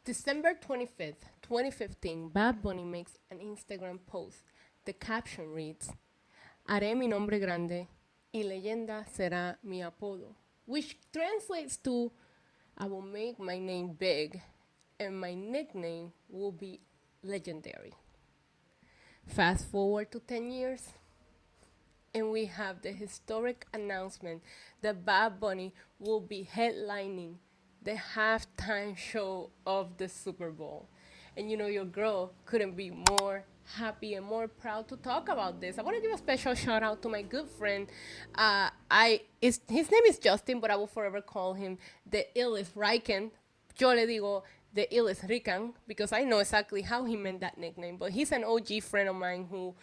December 25th, 2015, Bad Bunny makes an Instagram post. The caption reads, Haré mi nombre grande y leyenda será mi apodo, which translates to, I will make my name big and my nickname will be legendary. Fast forward to 10 years, and we have the historic announcement that Bad Bunny will be headlining the halftime show of the Super Bowl. And you know, your girl couldn't be more happy and more proud to talk about this. I want to give a special shout out to my good friend. His name is Justin, but I will forever call him the illest Riken. Yo le digo the illest Rican because I know exactly how he meant that nickname. But he's an OG friend of mine who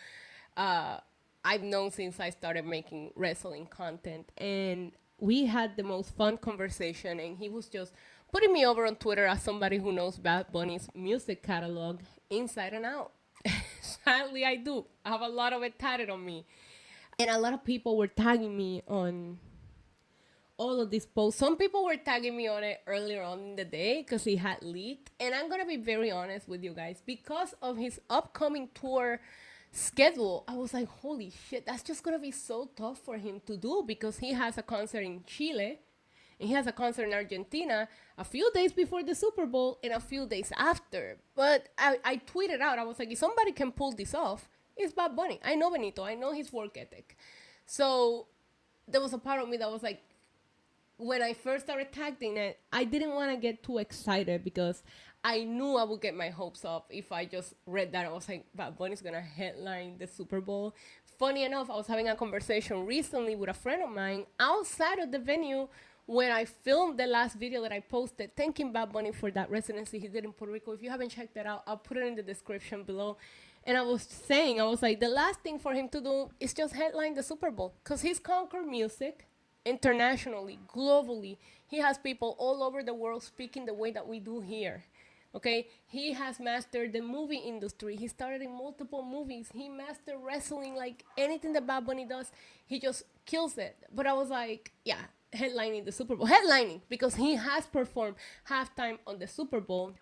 I've known since I started making wrestling content. And we had the most fun conversation, and he was just putting me over on Twitter as somebody who knows Bad Bunny's music catalog inside and out. Sadly, I do. I have a lot of it tatted on me. And a lot of people were tagging me on all of these posts. Some people were tagging me on it earlier on in the day because he had leaked. And I'm going to be very honest with you guys. Because of his upcoming tour schedule, I was like, holy shit, that's just going to be so tough for him to do because he has a concert in Chile and he has a concert in Argentina a few days before the Super Bowl and a few days after. But I tweeted out, I was like, if somebody can pull this off, it's Bad Bunny. I know Benito. I know his work ethic. So there was a part of me that was like, when I first started tagging it, I didn't want to get too excited because I knew I would get my hopes up if I just read that. I was like, Bad Bunny's going to headline the Super Bowl. Funny enough, I was having a conversation recently with a friend of mine outside of the venue when I filmed the last video that I posted, thanking Bad Bunny for that residency he did in Puerto Rico. If you haven't checked that out, I'll put it in the description below. And I was saying, I was like, the last thing for him to do is just headline the Super Bowl because he's conquered music internationally, globally. He has people all over the world speaking the way that we do here. Okay, he has mastered the movie industry. He started in multiple movies. He mastered wrestling, like anything that Bad Bunny does, he just kills it. But I was like, yeah, headlining the Super Bowl, headlining because he has performed halftime on the Super Bowl.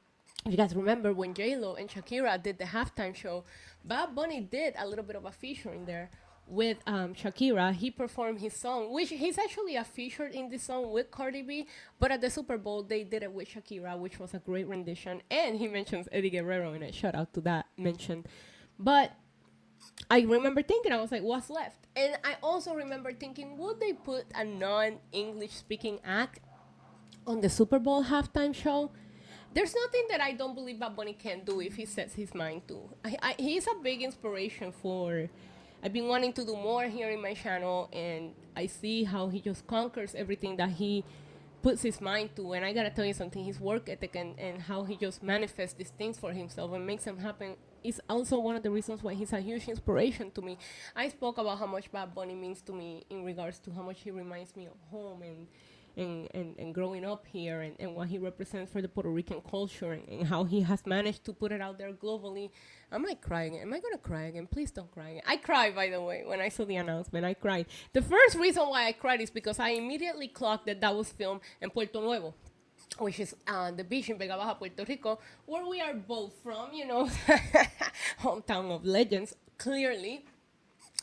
If you guys remember when J-Lo and Shakira did the halftime show, Bad Bunny did a little bit of a feature in there with Shakira. He performed his song, which he's actually a featured in this song with Cardi B, but at the Super Bowl, they did it with Shakira, which was a great rendition. And he mentions Eddie Guerrero in it. Shout out to that mention. But I remember thinking, I was like, what's left? And I also remember thinking, would they put a non-English speaking act on the Super Bowl halftime show? There's nothing that I don't believe Bad Bunny can do if he sets his mind to. He's a big inspiration for. I've been wanting to do more here in my channel, and I see how he just conquers everything that he puts his mind to. And I gotta tell you something, his work ethic and how he just manifests these things for himself and makes them happen is also one of the reasons why he's a huge inspiration to me. I spoke about how much Bad Bunny means to me in regards to how much he reminds me of home and growing up here and what he represents for the Puerto Rican culture and how he has managed to put it out there globally. I'm like crying. Am I going to cry again? Please don't cry again. I cried, by the way, when I saw the announcement. I cried. The first reason why I cried is because I immediately clocked that was filmed in Puerto Nuevo, which is the beach in Vega Baja, Puerto Rico, where we are both from, you know, hometown of legends, clearly.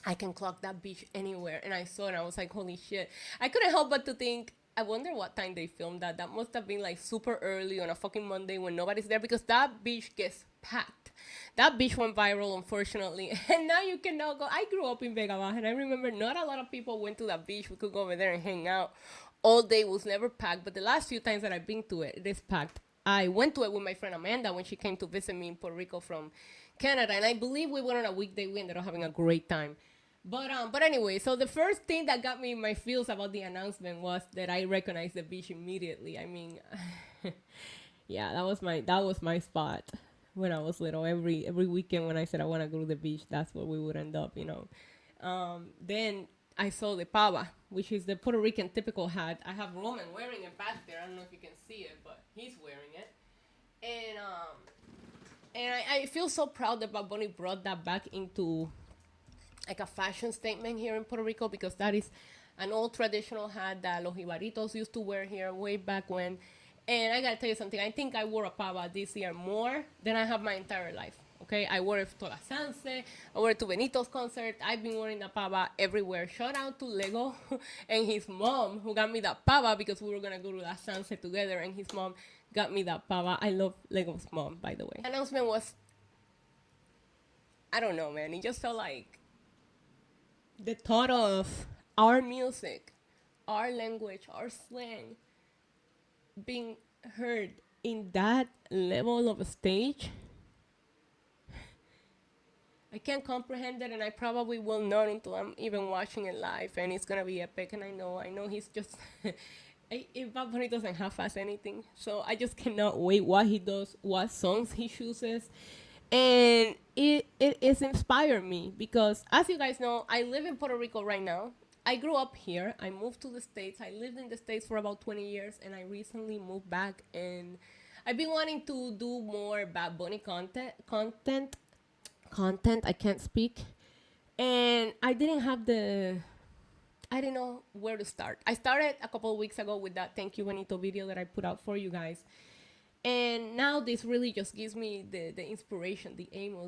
I can clock that beach anywhere. And I saw it and I was like, holy shit. I couldn't help but to think, I wonder what time they filmed that. That must have been like super early on a fucking Monday when nobody's there because that beach gets packed. That beach went viral, unfortunately. And now you can now go. I grew up in Vega Baja and I remember not a lot of people went to that beach. We could go over there and hang out all day. It was never packed. But the last few times that I've been to it, it is packed. I went to it with my friend Amanda when she came to visit me in Puerto Rico from Canada. And I believe we went on a weekday. We ended up having a great time. But anyway, so the first thing that got me in my feels about the announcement was that I recognized the beach immediately. I mean, yeah, that was my spot when I was little. Every weekend when I said I want to go to the beach, that's where we would end up, you know. Then I saw the pava, which is the Puerto Rican typical hat. I have Roman wearing it back there. I don't know if you can see it, but he's wearing it. And I feel so proud that Bad Bunny brought that back into like a fashion statement here in Puerto Rico because that is an old traditional hat that los Ibaritos used to wear here way back when. And I gotta tell you something. I think I wore a pava this year more than I have my entire life. Okay, I wore it to La Sanse, I wore it to Benito's concert. I've been wearing the pava everywhere. Shout out to Lego and his mom who got me that pava because we were gonna go to La Sanse together, and his mom got me that pava. I love Lego's mom, by the way. The announcement was, I don't know, man. It just felt like the thought of our music, our language, our slang being heard in that level of a stage. I can't comprehend it, and I probably will not until I'm even watching it live, and it's gonna be epic. And I know he's just Bad Bunny doesn't half-ass anything, so I just cannot wait what he does, what songs he chooses, and it is inspired me because, as you guys know, I live in Puerto Rico right now. I grew up here. I moved to the States. I lived in the States for about 20 years, and I recently moved back, and I've been wanting to do more Bad Bunny content. I can't speak, and I didn't know where to start. I started a couple of weeks ago with that Thank You Benito video that I put out for you guys, and now this really just gives me the inspiration, the ammo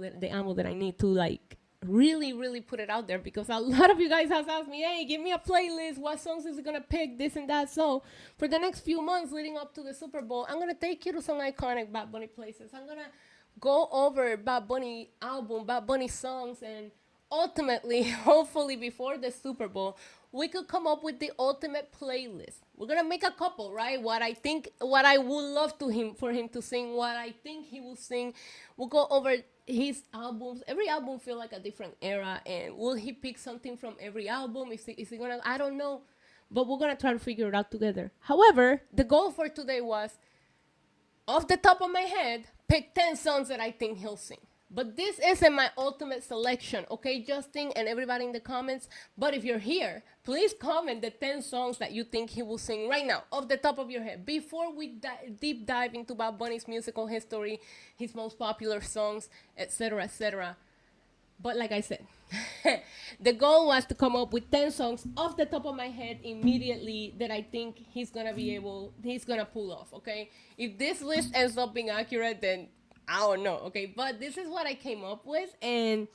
that I need to like really put it out there, because a lot of you guys have asked me, hey, give me a playlist, what songs is it gonna pick, this and that. So for the next few months leading up to the Super Bowl, I'm gonna take you to some iconic Bad Bunny places. I'm gonna go over Bad Bunny album, Bad Bunny songs, and ultimately, hopefully before the Super Bowl, we could come up with the ultimate playlist. We're gonna make a couple, right? What I would love for him to sing, what I think he will sing. We'll go over his albums. Every album feel like a different era, and will he pick something from every album? Is he gonna? I don't know, but we're gonna try to figure it out together. However, the goal for today was, off the top of my head, pick 10 songs that I think he'll sing. But this isn't my ultimate selection, okay, Justin and everybody in the comments? But if you're here, please comment the 10 songs that you think he will sing right now, off the top of your head, before we deep dive into Bad Bunny's musical history, his most popular songs, etc., etc. But like I said, the goal was to come up with 10 songs off the top of my head immediately that I think he's gonna pull off, okay? If this list ends up being accurate, then I don't know, okay? But this is what I came up with, and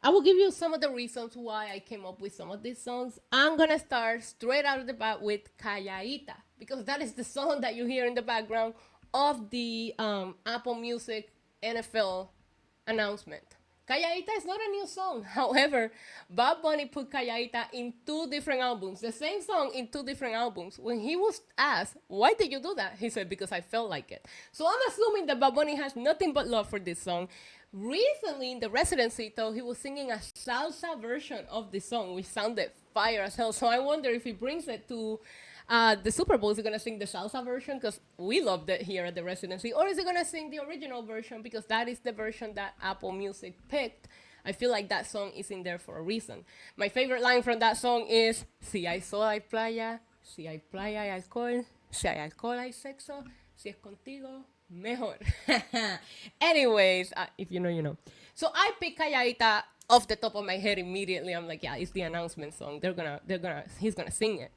I will give you some of the reasons why I came up with some of these songs. I'm gonna start straight out of the bat with Calladita, because that is the song that you hear in the background of the Apple Music NFL announcement. Calladita is not a new song. However, Bad Bunny put Calladita in 2 different albums. The same song in 2 different albums. When he was asked, why did you do that? He said, because I felt like it. So I'm assuming that Bad Bunny has nothing but love for this song. Recently, in the residency, though, he was singing a salsa version of the song, which sounded fire as hell. So I wonder if he brings it to the Super Bowl, is he going to sing the salsa version? Because we loved it here at the residency. Or is he going to sing the original version? Because that is the version that Apple Music picked. I feel like that song is in there for a reason. My favorite line from that song is, si hay sol hay playa, si hay playa hay alcohol, si hay alcohol hay sexo, si es contigo, mejor. Anyways, if you know, you know. So I picked Calladita off the top of my head immediately. I'm like, yeah, it's the announcement song. He's gonna sing it.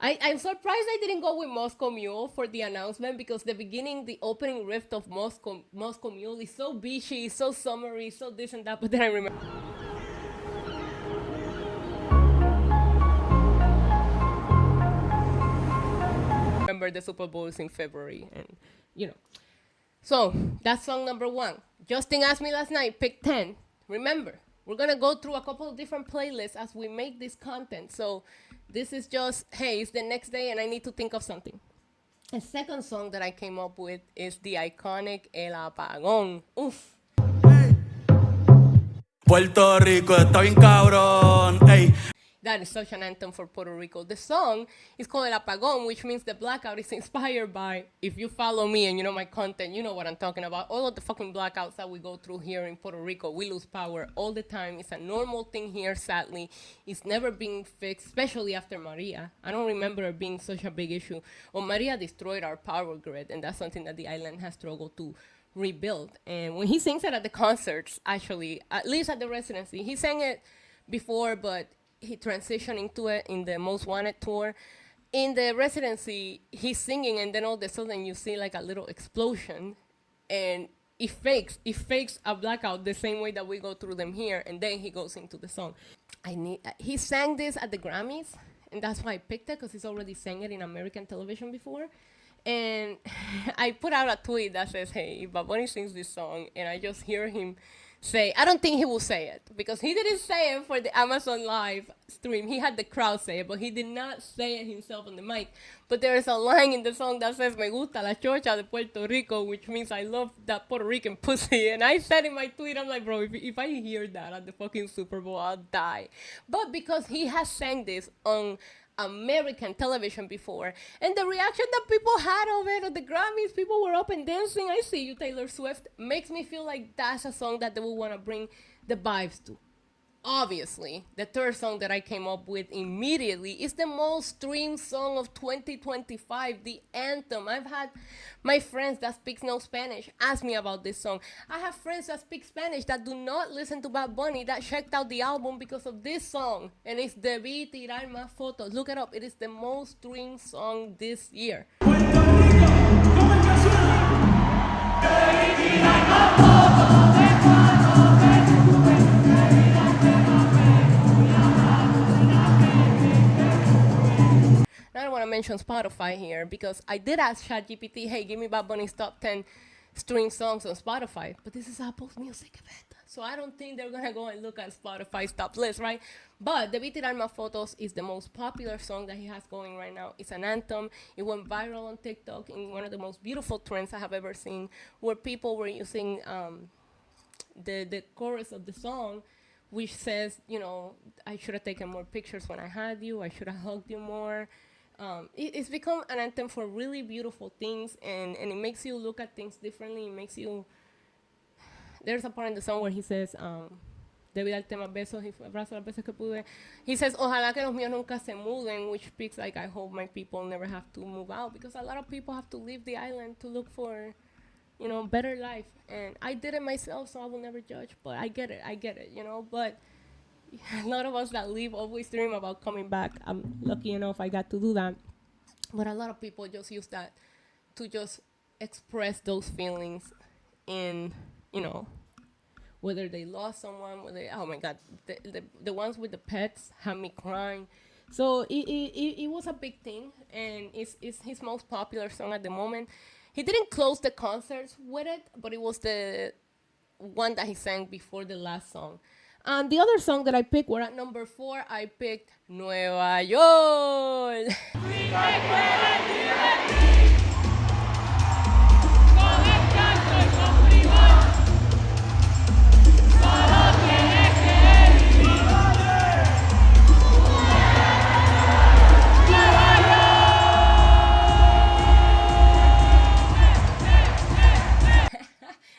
I'm surprised I didn't go with Moscow Mule for the announcement, because the opening riff of Moscow Mule is so beachy, so summery, so this and that, but then I remember the Super Bowl is in February, and you know. So that's song number 1. Justin asked me last night, pick 10. Remember, we're gonna go through a couple of different playlists as we make this content. So this is just, hey, it's the next day and I need to think of something. The second song that I came up with is the iconic El Apagón. Oof. Puerto Rico está bien cabrón. Hey. That is such an anthem for Puerto Rico. The song is called El Apagón, which means the blackout is inspired by, if you follow me and you know my content, you know what I'm talking about. All of the fucking blackouts that we go through here in Puerto Rico, we lose power all the time. It's a normal thing here, sadly. It's never been fixed, especially after Maria. I don't remember it being such a big issue. Well, Maria destroyed our power grid, and that's something that the island has struggled to rebuild. And when he sings it at the concerts, actually, at least at the residency, he sang it before, but he transitioned into it in the Most Wanted tour. in the residency, he's singing, and then all of a sudden you see like a little explosion, and it fakes a blackout the same way that we go through them here, and then he goes into the song. He sang this at the Grammys, and that's why I picked it, because he's already sang it in American television before. And I put out a tweet that says, hey, if Bad Bunny sings this song and I just hear him say, I don't think he will say it, because he didn't say it for the Amazon Live stream. He had the crowd say it, but he did not say it himself on the mic. But there is a line in the song that says, me gusta la chocha de Puerto Rico, which means I love that Puerto Rican pussy. And I said in my tweet, I'm like, bro, if I hear that at the fucking Super Bowl, I'll die. But because he has sang this on American television before, and the reaction that people had of it at the Grammys, people were up and dancing. I See You, Taylor Swift, makes me feel like that's a song that they will want to bring the vibes to. Obviously, the third song that I came up with immediately is the most streamed song of 2025, the anthem. I've had my friends that speak no Spanish ask me about this song. I have friends that speak Spanish that do not listen to Bad Bunny that checked out the album because of this song, and it's Debí Tirar Más Fotos. Look it up. It is the most streamed song this year. Now I want to mention Spotify here, because I did ask ChatGPT, hey, give me Bad Bunny's top 10 stream songs on Spotify, but this is Apple's music event, so I don't think they're going to go and look at Spotify's top list, right? But Debí Tirar Más Fotos is the most popular song that he has going right now. It's an anthem. It went viral on TikTok in one of the most beautiful trends I have ever seen, where people were using the chorus of the song, which says, you know, I should have taken more pictures when I had you, I should have hugged you more. It's become an anthem for really beautiful things, and it makes you look at things differently. It makes you... There's a part in the song where he says, debí darte más besos y abrazo las veces que pude. He says, ojalá que los míos nunca se muden, which speaks like, I hope my people never have to move out, because a lot of people have to leave the island to look for, you know, better life. And I did it myself, so I will never judge, but I get it, you know. But a lot of us that leave always dream about coming back. I'm lucky enough I got to do that. But a lot of people just use that to just express those feelings in, you know, whether they lost someone, whether oh my God, the ones with the pets had me crying. So it was a big thing, and it's his most popular song at the moment. He didn't close the concerts with it, but it was the one that he sang before the last song. And the other song that I picked were at number 4. I picked Nueva York.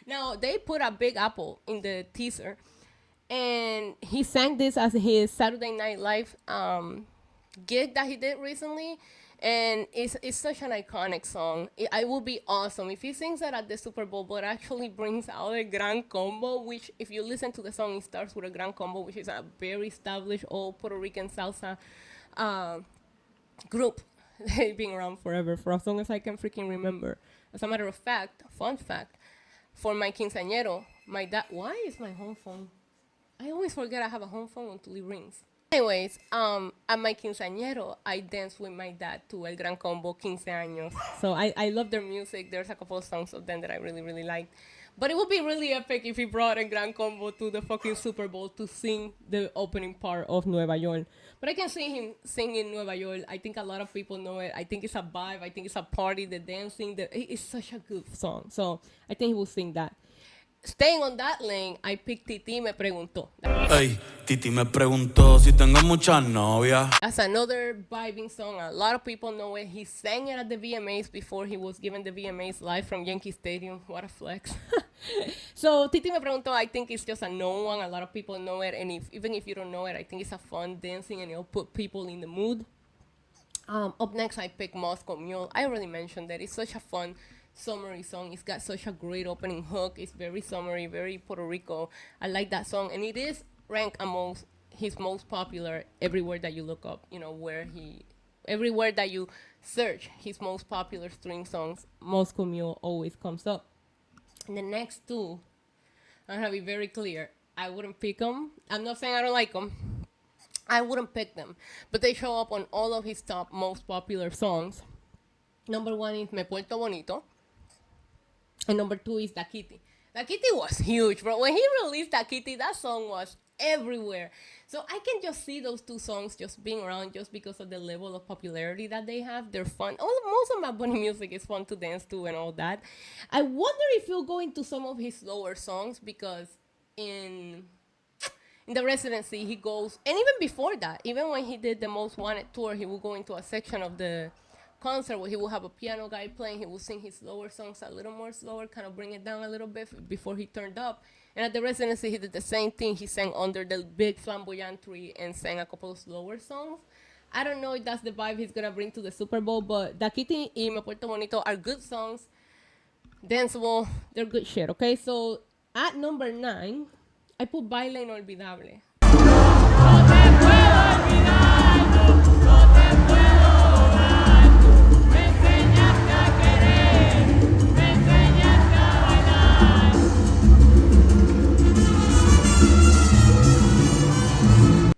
Now, they put a big apple in the teaser, and he sang this as his Saturday Night Live gig that he did recently, and it's such an iconic song. It will be awesome if he sings it at the Super Bowl, but actually brings out a Gran Combo, which if you listen to the song, it starts with a Gran Combo, which is a very established old Puerto Rican salsa group. They've been around forever, for as long as I can freaking remember. As a matter of fact, fun fact, for my quinceañero, my dad, why is my home phone? I always forget I have a home phone until it rings. Anyways, at my quinceañero, I danced with my dad to El Gran Combo 15 años. So I love their music. There's a couple of songs of them that I really, really liked. But it would be really epic if he brought El Gran Combo to the fucking Super Bowl to sing the opening part of Nueva York. But I can see him singing Nueva York. I think a lot of people know it. I think it's a vibe. I think it's a party, the dancing. It's such a good song. So I think he will sing that. Staying on that lane, I picked Titi Me Preguntó. Hey, Titi me preguntó si tengo muchas novias. That's another vibing song. A lot of people know it. He sang it at the VMAs before he was given the VMAs live from Yankee Stadium. What a flex. So Titi Me Preguntó, I think it's just a known one. A lot of people know it. And even if you don't know it, I think it's a fun dancing and it'll put people in the mood. Up next, I picked Moscow Mule. I already mentioned that. It's such a fun summery song. It's got such a great opening hook. It's very summery, very Puerto Rico. I like that song, and it is ranked amongst his most popular everywhere that you look up, you know, where he Everywhere that you search his most popular string songs, Moscow Mule always comes up. And the next two, I'm gonna be very clear. I wouldn't pick them. I'm not saying I don't like them. I wouldn't pick them, but they show up on all of his top most popular songs. Number one is Me Porto Bonito, and number two is Da Kitty. Da Kitty was huge, bro. When he released Da Kitty, that song was everywhere. So I can just see those two songs just being around just because of the level of popularity that they have. They're fun. Most of Bad Bunny music is fun to dance to and all that. I wonder if he'll go into some of his slower songs because in the residency he goes, and even before that, even when he did the Most Wanted tour, he will go into a section of the concert where he will have a piano guy playing. He will sing his slower songs a little more slower, kind of bring it down a little bit before he turned up. And at the residency, he did the same thing. He sang under the big flamboyant tree and sang a couple of slower songs. I don't know if that's the vibe he's going to bring to the Super Bowl, but Da Kitty y Me Porto Bonito are good songs. Danceable. They're good shit, okay? So at number 9, I put Baile Inolvidable.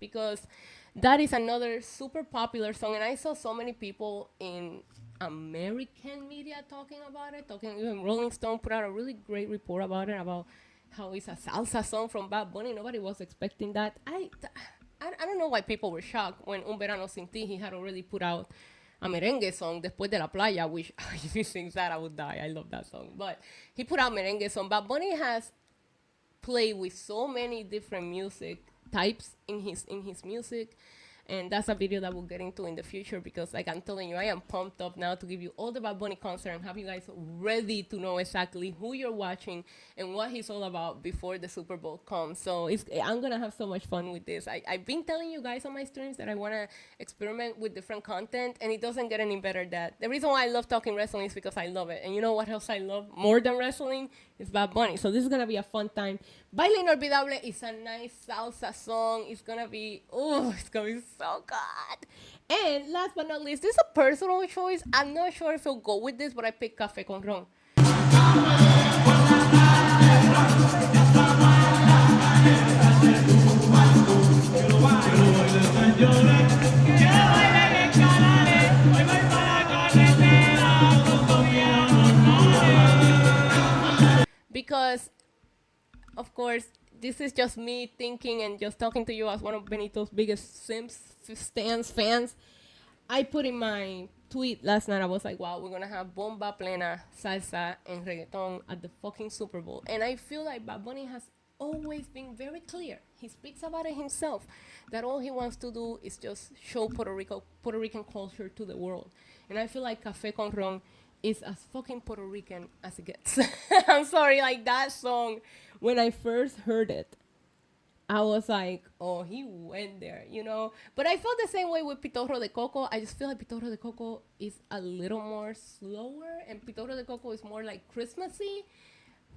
Because that is another super popular song, and I saw so many people in American media talking about it. Even Rolling Stone put out a really great report about it, about how it's a salsa song from Bad Bunny. Nobody was expecting that. I don't know why people were shocked when Un Verano Sin Ti, he had already put out a merengue song, Después de la Playa, which if he sings that, I would die. I love that song. But he put out merengue song. Bad Bunny has played with so many different music types in his music, and that's a video that we'll get into in the future because, like I'm telling you, I am pumped up now to give you all the Bad Bunny concert and have you guys ready to know exactly who you're watching and what he's all about before the Super Bowl comes. So I'm gonna have so much fun with this. I've been telling you guys on my streams that I want to experiment with different content, and it doesn't get any better. That the reason why I love talking wrestling is because I love it, and you know what else I love more than wrestling is Bad Bunny. So this is gonna be a fun time. Baile Inolvidable is a nice salsa song. It's gonna be so good. And last but not least, this is a personal choice. I'm not sure if it'll go with this, but I picked Café con Ron. Because, of course, this is just me thinking and just talking to you as one of Benito's biggest fans. I put in my tweet last night, I was like, wow, we're going to have bomba plena, salsa, and reggaeton at the fucking Super Bowl. And I feel like Bad Bunny has always been very clear. He speaks about it himself, that all he wants to do is just show Puerto Rican culture to the world. And I feel like Café con Ron is as fucking Puerto Rican as it gets. I'm sorry, like that song, when I first heard it, I was like, oh, he went there, you know? But I felt the same way with Pitorro de Coco. I just feel like Pitorro de Coco is a little more slower, and Pitorro de Coco is more like Christmassy.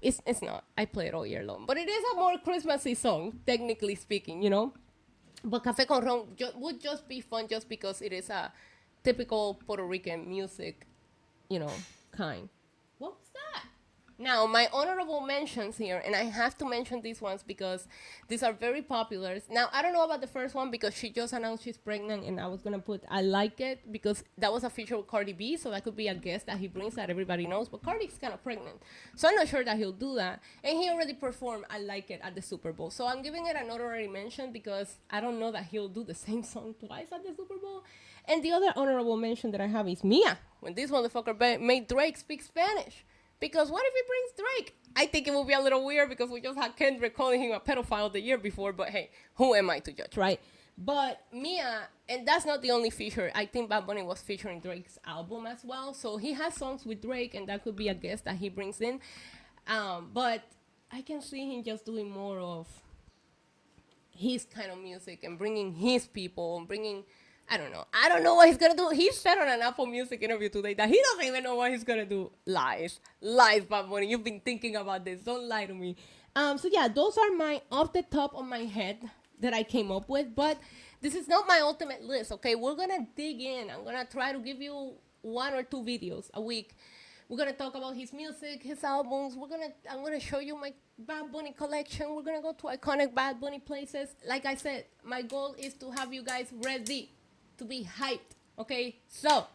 It's not. I play it all year long. But it is a more Christmassy song, technically speaking, you know? But Café con Ron would just be fun just because it is a typical Puerto Rican music, you know, kind. What was that? Now, my honorable mentions here, and I have to mention these ones because these are very popular. Now, I don't know about the first one because she just announced she's pregnant, and I was going to put I Like It because that was a feature with Cardi B, so that could be a guest that he brings that everybody knows. But Cardi's kind of pregnant, so I'm not sure that he'll do that. And he already performed I Like It at the Super Bowl. So I'm giving it an honorary mention because I don't know that he'll do the same song twice at the Super Bowl. And the other honorable mention that I have is Mia, when this motherfucker made Drake speak Spanish. Because what if he brings Drake? I think it will be a little weird because we just had Kendrick calling him a pedophile the year before. But hey, who am I to judge, right? But Mia, and that's not the only feature. I think Bad Bunny was featuring Drake's album as well. So he has songs with Drake, and that could be a guest that he brings in. But I can see him just doing more of his kind of music and bringing his people and bringing... I don't know what he's going to do. He said on an Apple Music interview today that he doesn't even know what he's going to do. Lies, Bad Bunny. You've been thinking about this. Don't lie to me. So, yeah, those are my off the top of my head that I came up with. But This is not my ultimate list, okay? We're gonna dig in. I'm gonna try to give you 1 or 2 videos a week. We're gonna talk about his music, his albums. I'm gonna show you my Bad Bunny collection. We're gonna go to iconic Bad Bunny places. Like I said, my goal is to have you guys ready to be hyped, okay? So,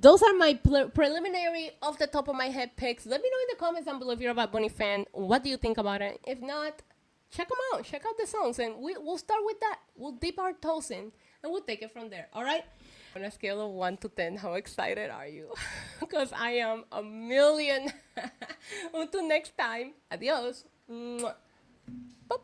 those are my preliminary off the top of my head picks. Let me know in the comments down below if you're a Bad Bunny fan. What do you think about it? If not, check them out. Check out the songs, and we'll start with that. We'll dip our toes in, and we'll take it from there, all right? On a scale of 1 to 10, how excited are you? Because I am a million. Until next time, adios. Mwah. Boop.